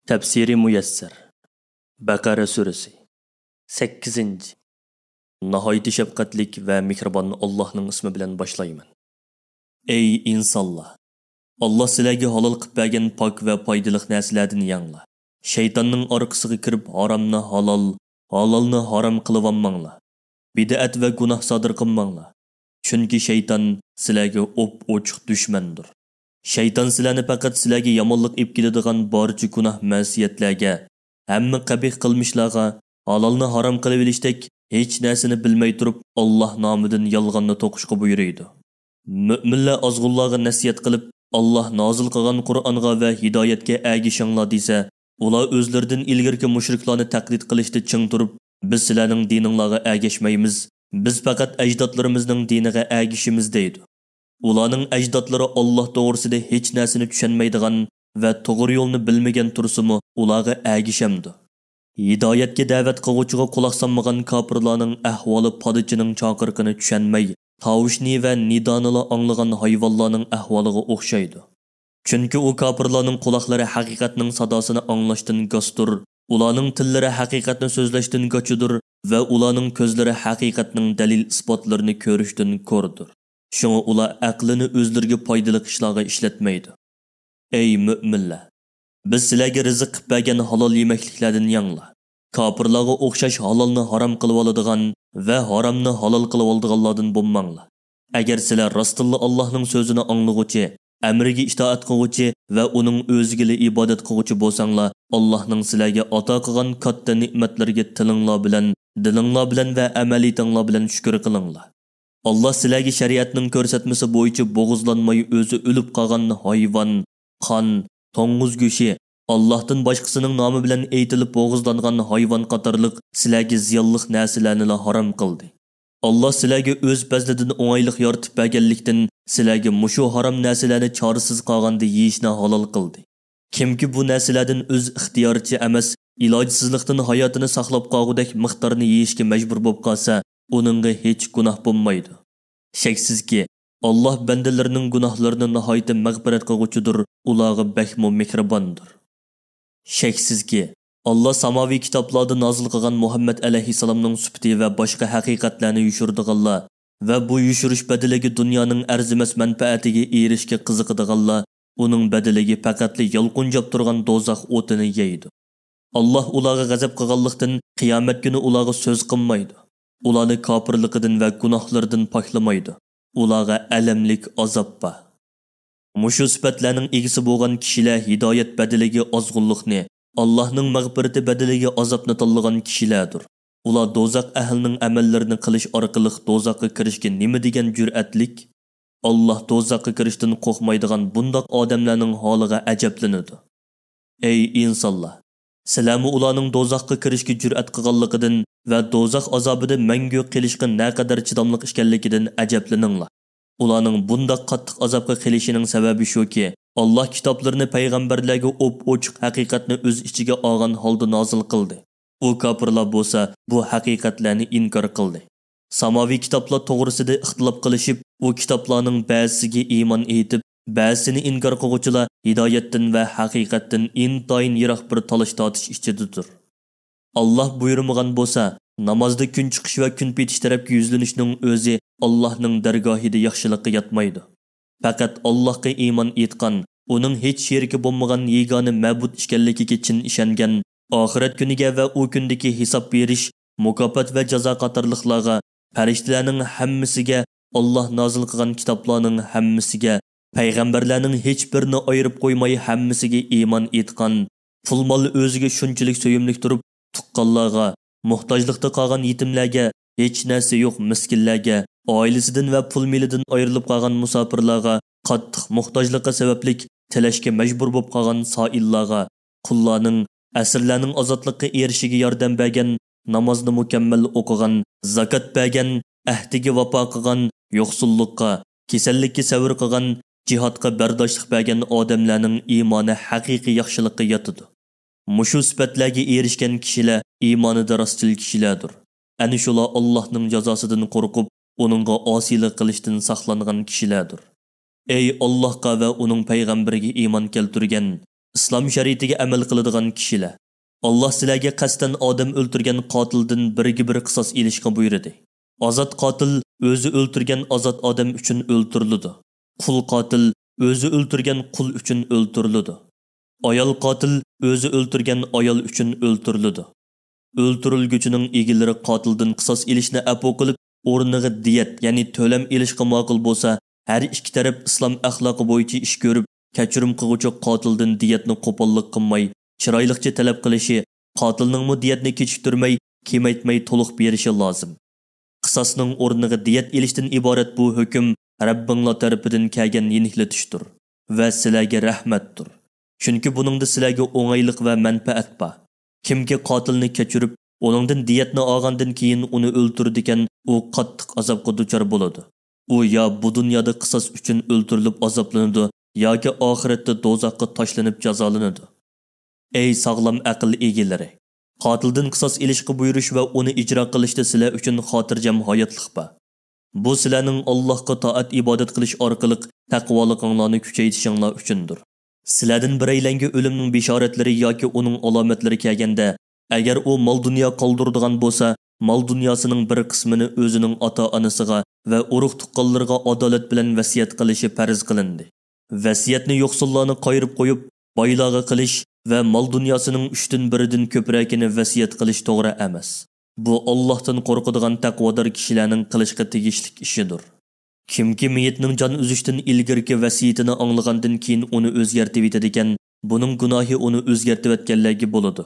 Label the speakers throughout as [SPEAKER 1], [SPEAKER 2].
[SPEAKER 1] Tafsiri muyassar. Baqara surasi. 8. Nihoyat shafqatlik va mehribon Allohning ismi bilan boshlayman. Ey insonlar, Alloh sizlarga halol qilib bergan pok va foydali narsalardan yanglar. Shaytonning orqasiga kirib haromni halol, halolni harom qilib olmanglar. Bid'at va gunoh sodir qilmanglar. Chunki shayton sizlarga ochiq dushmandir. Shayton sizlarni faqat sizlarga yomonlik olib keladigan barcha gunoh ma'siyatlarga, hamma qabih qilmishlarga, halolni harom qilib olishdek hech narsani bilmay turib Alloh nomidan yolg'onni to'qishga buyuradi. Mu'minlar ozg'unlarga nasihat qilib, Alloh nozil qilgan Qur'onga va hidoyatga ergishinglar desa, ular o'zlaridan ilgirki mushriklarni taqlid qilishda ching turib, biz sizlarning dininglarga ergashmaymiz, biz faqat ajdodlarimizning diniga ergishimiz deydi. Ularning ajdodlari Alloh to'g'risida hech narsani tushunmaydigan va to'g'ri yo'lni bilmagan tursimi ularga ergishamdi. Hidoyatga da'vat qiluvchiga quloq solmagan kofirlarning ahvoli podichining chaqiriqini tushunmay, tovushni va nidonini anglagan hayvonlarning ahvoliga o'xshaydi. Chunki u kofirlarning quloqlari haqiqatning sadosini anglashdan g'ostur, ularning tillari haqiqatni so'zlashdan gochidir va ularning ko'zlari haqiqatning dalil isbotlarini ko'rishdan ko'rdir. Şuna ular aqlini o'zlariga foydali ishlarga ishlatmaydi. Ey mu'minlar, biz sizlarga rizq qilib bergan halol yemakliklardan yanglar. Kofirlarga o'xshash halolni harom qilib oladigan va haromni halol qilib oladiganlardan bo'lmanglar. Agar sizlar rostilla Allohning so'zini anglag'uchi, amriga itoat qiluvchi va uning o'ziga ibodat qiluvchi bo'lsanglar, Allohning sizlarga ato qilgan katta ne'matlarga tilinglar bilan, dilinglar bilan va amaliyatinglar bilan shukr qilinglar. Allah sizlarga shariatning ko'rsatmasi bo'yicha bo'g'izlanmay o'zi o'lib qolgan hayvon, qon, to'ng'iz go'shi, Allohdan boshqasining nomi bilan aytilib bo'g'izlangan hayvon qatorliq sizlarga ziyonli narsalarni harom qildi. Allah sizlarga o'z fazlidan o'ng'aylik yoritib berganlikdan sizlarga mushu harom narsalarni chorasiz qolganda yeyishni halol qildi. Kimki bu narsalardan o'z ixtiyoricha emas, ilojsizlikdan hayotini saqlab qolgudek miqdorni yeyishga majbur bo'lib qolsa, onunğa hech gunoh bo'lmaydi. Shaksizki, Alloh bandalarining gunohlarini nihoyat mag'firat qiluvchidir, ularga bakmo mehribondir. Shaksizki, Alloh samoviy kitoblarda nozil qilgan Muhammad alayhisalomning sifati va boshqa haqiqatlarni yushirdiganlar va bu yushirish badaliga dunyoning arzimas manfaatiga erishga qiziqadiganlar, uning badaliga faqatli yolqinjab turgan do'zax o'tini yeydi. Alloh ularga g'azab qilganlikdan qiyomat kuni ularga so'z qilmaydi. Ularni kofirligidan va gunohlaridan poklamaydi. Ularga alamlik azob bor. Mushu sifatlarning egisi bo'lgan kishilar hidoyat badaliga ozg'unlikni, Allohning mag'firati badaliga azobni tanlagan kishilardir. Ular do'zax ahlining amallarini qilish orqali do'zaxga kirishga nima degan jur'atlik? Alloh do'zaxga kirishdan qo'rqmaydigan bundoq odamlarning holiga ajablanadi. Ey insonlar, sizlarmi ularning do'zaxga kirishga jur'at qilganligidan va do'zax azobida mangu qilishga naqadar chidamliq ekanligidan ajablaninglar. Ularning bundoq qattiq azobga qilishining sababi shuki, Alloh kitoblarini payg'ambarlarga ochiq haqiqatni o'z ichiga olgan holda nozil qildi. U kofirlar bo'lsa, bu haqiqatlarni inkor qildi. Samoviy kitoblar to'g'risida ixtilof qilishib, u kitoblarning ba'zisiga iymon etib, ba'zisini inkor qiluvchilar hidoyatdan va haqiqatdan intayin yiroq bir talash-tortish ichidadir. Allah buyurmagan bo'lsa, namozda kun chiqish va kun petish tarafga yuzlanishning o'zi Allohning dargohida yaxshilikqa yetmaydi. Faqat Allohga iymon etgan, uning hech sheriki bo'lmagan yegona ma'bud ekanligiga chin ishongan, oxirat kuniga va u kundagi hisob berish, mukofot va jazo qatorliqlarga, farishtalarning hammasiga, Alloh nozil qilgan kitoblarning hammasiga, payg'ambarlarning hech birini ayirib qo'ymay hammasiga iymon etgan, pul-mol o'ziga shunchalik so'yimlik turib tuqqanlarga, muhtojlikda qolgan yetimlarga, hech narsa yo'q miskinlarga, oilasidan va pul-milidan ayrilib qolgan musofirlarga, qattiq muhtojlikqa sabablik tilashga majbur bo'lib qolgan soillarga, qullarning, asirlarning ozodlikqa erishiga yordam bergan, namozni mukammal o'qigan, zakot bergan, ahdiga vafo qilgan, yo'qsullikqa, kasallikka sabr qilgan, jihodga bardoshlik bergan odamlarning iymoni haqiqiy yaxshilikqa yotadi. Mushu sifatlarga erishgan kishilar iymonida rostchil kishilardir. Ana shular Allohning jazosidan qo'rqib, uningga osiylik qilishdan saqlangan kishilardir. Ey Allohga va uning payg'ambariga iymon keltirgan, islom shariatiga amal qiladigan kishilar. Allah sizlarga qasdan odam o'ltirgan qotildan biriga bir qisos ilishga buyurdi. Ozod qotil o'zi o'ltirgan ozod odam uchun o'ltiriladi. Qul qotil o'zi o'ltirgan qul uchun o'ltiriladi. Ayol qotil o'zi o'ltirgan ayol uchun o'ltiriladi. O'ltirilguchining egilari qotildan qisos ilishni apu qilib, o'rniga diyet, ya'ni to'lam ilishga ma'qul bo'lsa, har ikki taraf islom axloqi bo'yicha ish ko'rib, kechirim qiluvchi qotildan diyetni qo'pollik qilmay, chiroyliqcha talab qilishi, qotilning diyetni kechiktirmay, kemaytmay to'liq berishi lozim. Qisosning o'rniga diyet ilishdan iborat bu hukm Rabbinglar tarafidan kelgan yeniklatishdir va sizlarga rahmatdir. Chunki buningda sizlarga o'ng'aylik va manfaat bor. Kimki qotilni kechirib, uningdan diyetni olgandan keyin uni o'ltirdikan, u qattiq azobga duchor bo'ladi. U yo bu dunyoda qisos uchun o'ltirilib azoblanadi, yoki oxiratda do'zaxga tashlanib jazolanadi. Ey sog'lom aql egalari, qotildan qisos ilishga buyurish va uni ijro qilishda sizlar uchun xotirjam hayotlik bor. Bu sizlarning Allohga toat ibodat qilish orqali taqvoliginglarni kuchaytirishinglar uchundir. Sizlardan biraylarga o'limning bishoratlari yoki uning alomatlari kelganda, agar u mol dunyo qoldiradigan bo'lsa, mol dunyosining bir qismini o'zining ota-onasiga va urug' tuqqanlarga adolat bilan vasiyat qilishi farz qilindi. Vasiyatni yo'qsullarni qayirib qo'yib, boylarga qilish va mol dunyosining 3dan 1dan ko'pragini vasiyat qilish to'g'ri emas. Bu Allohdan qo'rqadigan taqvodor kishilarning qilishga tegishli ishidir. Kimki meyitning jon uzishdan ilgirki vasiyatini anglagandan keyin uni o'zgartirib etadigan, buning gunohi uni o'zgartirib etganligi bo'ladi.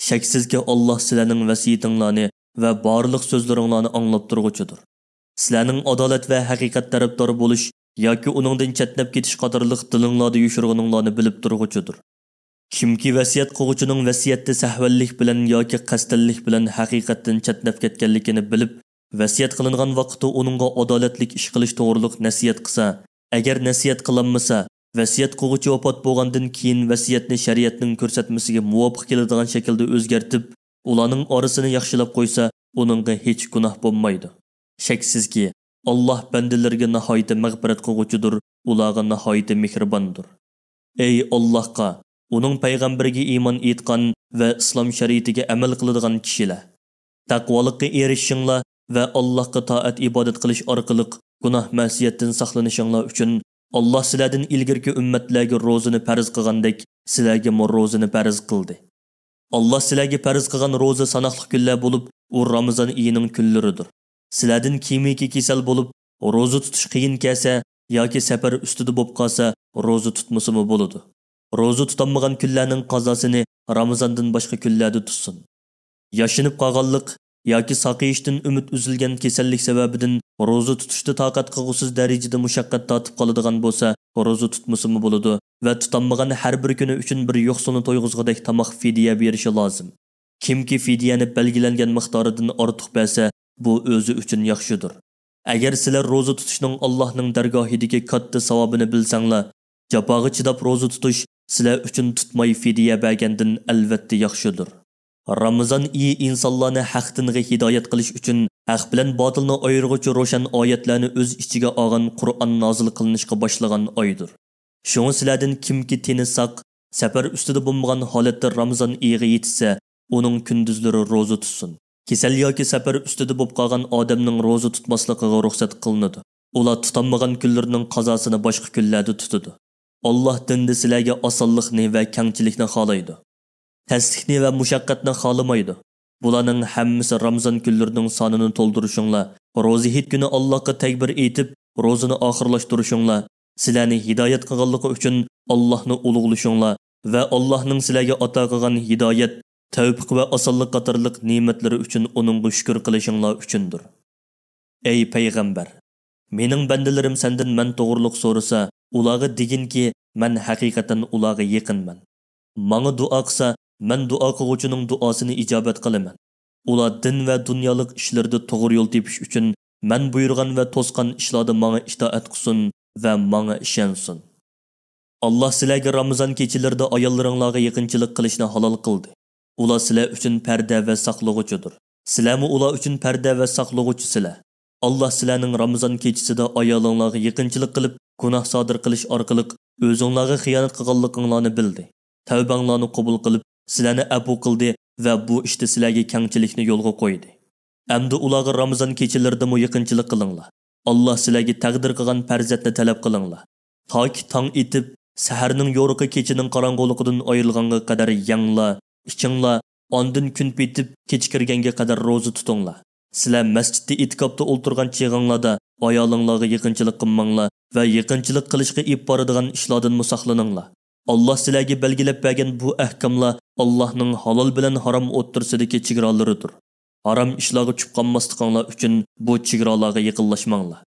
[SPEAKER 1] Shaksizki Alloh sizlarning vasiyatinglarni va barliq so'zlaringlarni anglab turguchidir. Sizlarning adolat va haqiqat tarafdori bo'lish yoki uningdan chetnab ketish qatorliq dilinglarda yushurganinglarni bilib turguchidir. Kimki vasiyat qiluvchining vasiyatda sahvallik bilan yoki qasdallik bilan haqiqatdan chetnab ketganligini bilib, vasiyat qilingan vaqtda uningga adolatlik ish qilish to'g'riliq nasihat qilsa, agar nasihat qilinmasa, vasiyat qiluvchi vafot bo'lgandan keyin vasiyatni shariatning ko'rsatmasiga muvofiq keladigan shaklda o'zgartib, ularning orasini yaxshilab qo'ysa, uningga hech gunoh bo'lmaydi. Shaksizki, Alloh bandalarga nihoyatda mag'firat qiluvchidir, ularga nihoyatda mehribondir. Ey Allohga, uning payg'ambariga iymon etgan va islom shariatiga amal qiladigan kishilar, taqvolikka erishishinglar va Allohga toat ibodat qilish orqali gunoh ma'siyatdan saqlanishinglar uchun Alloh sizlardan ilgirki ummatlarga ro'zani farz qilgandek, sizlarga ro'zani farz qildi. Alloh sizlarga farz qilgan ro'za sanoqli kunlar bo'lib, u Ramazon oyining kunlaridir. Sizlardan kimiki kasal bo'lib, ro'za tutish qiyin kelsa yoki safar ustida bo'lib qolsa, ro'za tutmasimi bo'ladi. Ro'za tutanmagan kunlarning qazosini Ramazondan boshqa kunlarda tutsin. Yashinib qolganlik yoki saqiyishdan umid uzilgan kasallik sababidan ro'za tutishda toqat qilgusiz darajada mushaqqat tortib qoladigan bo'lsa, ro'za tutmasimi bo'ladi va tutanmagan har bir kuni uchun bir yo'qsuni to'yg'izgidek tamoq fidya berishi lozim. Kimki fidyani belgilangan miqdoridan ortiq bersa, bu o'zi uchun yaxshidir. Agar sizlar ro'za tutishning Allohning dargohidagi katta savobini bilsanglar, jafoga chidab ro'za tutish sizlar uchun tutmay fidya bergandan albatta yaxshidir. Ramazon oyi insonlarni haqdan hidoyat qilish uchun haq bilan botilni ayirg'uvchi ro'shan oyatlarni o'z ichiga olgan Qur'on nozil qilinishga boshlagan oydir. Shunga sizlardan kimki teni saq, safar ustida bo'lmagan holatda Ramazon oyiga yetsa, uning kunduzlari ro'za tutsin. Kasal yoki safar ustida bo'lib qolgan odamning ro'za tutmasligiga ruxsat qilinadi. Ular tutanmagan kunlarning qazosini boshqa kunlarda tutadi. Alloh dinda sizlarga osonlikni va kengchilikni xohlaydi. Tasdiqni va mushaqqatni xohlamaydi. Bularning hammasi Ramazon kunlarining sonini to'ldirishinglar, ro'za hit kuni Allohga takbir aytib, ro'zani oxirlashtirishinglar, sizlarni hidoyat qilganligi uchun Allohni ulug'lashinglar va Allohning sizlarga ato qilgan hidoyat, tavfiq va osonlik qatorliq ne'matlari uchun uningga shukr qilishinglar uchundir. Ey payg'ambar, mening bandalarim sendan men to'g'riliq so'rasa, ularga deginki, men haqiqatan ularga yaqinman. Menga duo qilsa, men duo qiluvchining duosini ijobat qilaman. Ular din va dunyolik ishlarda to'g'ri yo'l tepish uchun men buyurgan va to'sqan ishlarda menga itoat qilsin va menga ishonsin. Alloh sizlarga Ramazon kechalarida ayollaringizga yaqinchilik qilishni halol qildi. Ular sizlar uchun parda va saqlovchidir. Sizlarmi ular uchun parda va saqlovchisizlar. Alloh sizlarning Ramazon kechasida ayollaringizga yaqinchilik qilib, gunoh sodir qilish orqali o'zingizga xiyonat qilganligingizni bildi. tavbanglarni qabul qilib, sizlarni afu qildi va bu ishda sizlarga kengchilikni yo'lga qo'ydi. Endi ularga Ramazon kechalaridami yaqinchilik qilinglar. Alloh sizlarga taqdir qilgan farzandni talab qilinglar. Toki tong etib, saharning yo'riqi kechining qorong'uligidan ayrilganga qadar yanglar, ichinglar, ondan kun petib kechikirganga qadar roza tutinglar. Sizlar masjidda itikobda o'ltirgan chig'inglarda ayolinglarga yaqinchilik qilmanglar va yaqinchilik qilishga ib boradigan ishlardan musaqlaninglar. Allah sizlarga belgilab bergan bu ahkamlar Allohning halol bilan harom o'ttirsidagi chegaralaridir. Haram ishlarga tushib qolmasliklaringiz uchun bu chegaralarga yaqinlashmanglar.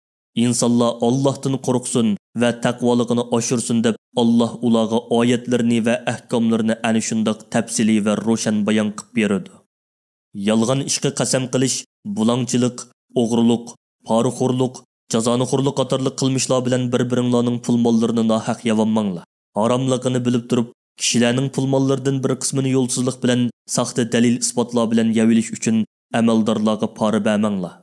[SPEAKER 1] İnsanlar Allah'tan qo'rqsin va taqvoligini oshirsin deb Alloh ularga oyatlarini va ahkomlarini ana shundoq tafsiliy va ro'shan bayon qilib beradi. Yolg'on ishga qasam qilish, bulangchilik, o'g'rilik, poraxo'rlik, jazonixo'rlik qatorli qilmishlar bilan bir-biringlarning pul mollarini nohaq yavanmanglar. Haromligini bilib turib, kishilarning pul mollaridan bir qismini yo'lsizlik bilan, saxta dalil isbotlar bilan yavilish uchun amaldorlarga pora bermanglar.